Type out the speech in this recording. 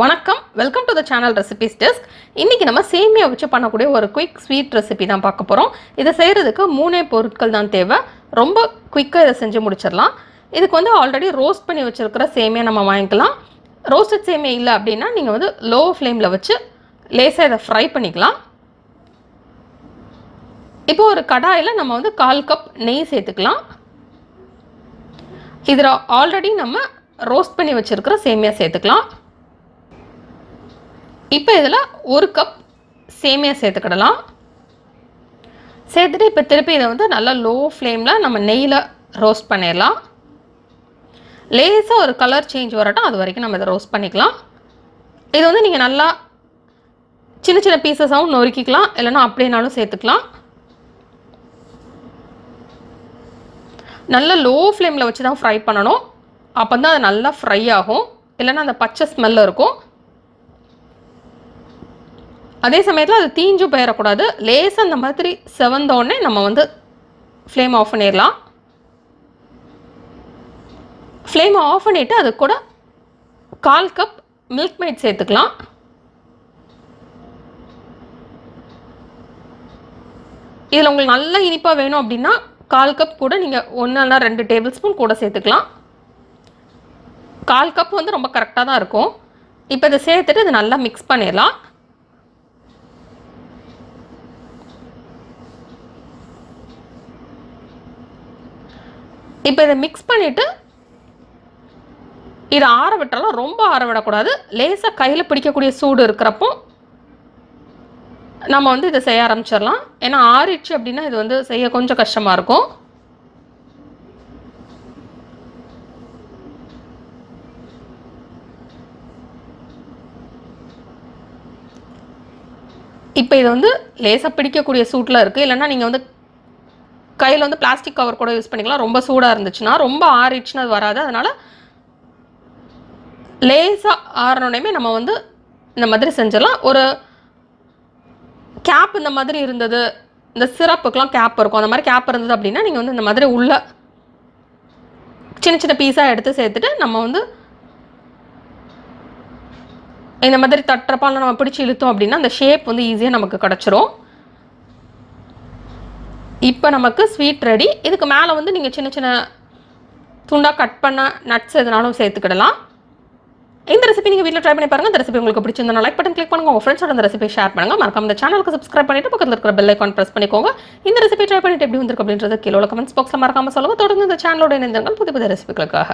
வணக்கம், welcome to the channel recipes desk. இன்றைக்கி நம்ம சேமியா வச்சு பண்ணக்கூடிய ஒரு குயிக் ஸ்வீட் ரெசிபி தான் பார்க்க போகிறோம். இதை செய்கிறதுக்கு 3 பொருட்கள் தான் தேவை. ரொம்ப குயிக்காக இதை செஞ்சு முடிச்சிடலாம். இதுக்கு வந்து ஆல்ரெடி ரோஸ்ட் பண்ணி வச்சுருக்கிற சேமியா நம்ம வாங்கிக்கலாம். ரோஸ்டட் சேமியா இல்லை அப்படின்னா நீங்கள் வந்து லோ ஃப்ளேமில் வச்சு லேசாக இதை ஃப்ரை பண்ணிக்கலாம். இப்போ ஒரு கடாயில் நம்ம வந்து 1/4 கப் நெய் சேர்த்துக்கலாம். இதில் ஆல்ரெடி நம்ம ரோஸ்ட் பண்ணி வச்சுருக்கிற சேமியா சேர்த்துக்கலாம். இப்போ இதில் 1 கப் சேமியா சேர்த்துக்கிடலாம். சேர்த்துட்டு இப்போ திருப்பி இதை வந்து நல்லா லோ ஃப்ளேமில் நம்ம நெய்யில் ரோஸ்ட் பண்ணிடலாம். லேசாக ஒரு கலர் சேஞ்ச் வரட்டும், அது வரைக்கும் நம்ம இதை ரோஸ்ட் பண்ணிக்கலாம். இது வந்து நீங்கள் நல்லா சின்ன சின்ன பீசஸாகவும் நொறுக்கிக்கலாம், இல்லைனா அப்படின்னாலும் சேர்த்துக்கலாம். நல்லா லோ ஃப்ளேமில் வச்சு தான் ஃப்ரை பண்ணணும். அப்போ தான் அது நல்லா ஃப்ரை ஆகும், இல்லைனா அந்த பச்சை ஸ்மெல் இருக்கும். அதே சமயத்தில் அது தீஞ்சும் போயிடக்கூடாது. லேசாக அந்த மாதிரி செவந்தோடனே நம்ம வந்து ஃப்ளேம் ஆஃப் பண்ணிடலாம். ஃப்ளேமை ஆஃப் பண்ணிவிட்டு அது கூட 1/4 கப் மில்க் மேட் சேர்த்துக்கலாம். இதில் உங்களுக்கு நல்ல இனிப்பாக வேணும் அப்படின்னா 1/4 கப் கூட நீங்கள் 1 இல்லைனா 2 டேபிள் ஸ்பூன் கூட சேர்த்துக்கலாம். 1/4 கப் வந்து ரொம்ப கரெக்டாக தான் இருக்கும். இப்போ இதை சேர்த்துட்டு இதை நல்லா மிக்ஸ் பண்ணிடலாம். இப்போ இதை மிக்ஸ் பண்ணிவிட்டு இதை ஆற விட்டாலும் ரொம்ப ஆற விடக்கூடாது. லேசாக கையில் பிடிக்கக்கூடிய சூடு இருக்கிறப்போ நம்ம வந்து இதை செய்ய ஆரம்பிச்சிடலாம். ஏன்னா ஆறிடுச்சு அப்படின்னா இது வந்து செய்ய கொஞ்சம் கஷ்டமாக இருக்கும். இப்போ இது வந்து லேசாக பிடிக்கக்கூடிய சூட்டில் இருக்குது. இல்லைன்னா நீங்கள் வந்து கையில் வந்து பிளாஸ்டிக் கவர் கூட யூஸ் பண்ணிக்கலாம். ரொம்ப சூடாக இருந்துச்சுன்னா, ரொம்ப ஆறிடுச்சுன்னா அது வராது. அதனால் லேசாக ஆறினோடனே நம்ம வந்து இந்த மாதிரி செஞ்சிடலாம். ஒரு கேப் இந்த மாதிரி இருந்தது, இந்த சிரப்புக்கெலாம் கேப் இருக்கும், அந்த மாதிரி கேப் இருந்தது அப்படின்னா நீங்கள் வந்து இந்த மாதிரி உள்ள சின்ன சின்ன பீஸாக எடுத்து சேர்த்துட்டு நம்ம வந்து இந்த மாதிரி தட்டுறப்பால் நம்ம பிடிச்சி இழுத்தோம் அப்படின்னா அந்த ஷேப் வந்து ஈஸியாக நமக்கு கிடச்சிரும். இப்போ நமக்கு ஸ்வீட் ரெடி. இதுக்கு மேலே வந்து நீங்கள் சின்ன சின்ன துண்டாக கட் பண்ண நட்ஸ் எதுனாலும் சேர்த்துக்கிடலாம். இந்த ரெசிபி நீங்கள் வீட்டில் ட்ரை பண்ணி பாருங்கள். இந்த ரெசிபி உங்களுக்கு பிடிச்சிருந்தா லைக் பட்டன் கிளிக் பண்ணுங்கள். உங்கள் ஃப்ரெண்ட்ஸோட இந்த ரெசிபி ஷேர் பண்ணுங்கள். மறக்காம இந்த சேனலுக்கு சப்ஸ்கிரைப் பண்ணிவிட்டு பக்கத்தில் இருக்கிற பெல் ஐக்கான் ப்ரெஸ் பண்ணிக்கோங்க. இந்த ரெசிபி ட்ரை பண்ணிட்டு எப்படி வந்திருக்கு அப்படின்றது கீழே கமெண்ட்ஸ் பாக்ஸில் மறக்காமல் சொல்லுங்கள். தொடர்ந்து இந்த சேனலோட இணைந்திருங்கள் புதிய புதிய ரெசிபிகளுக்காக.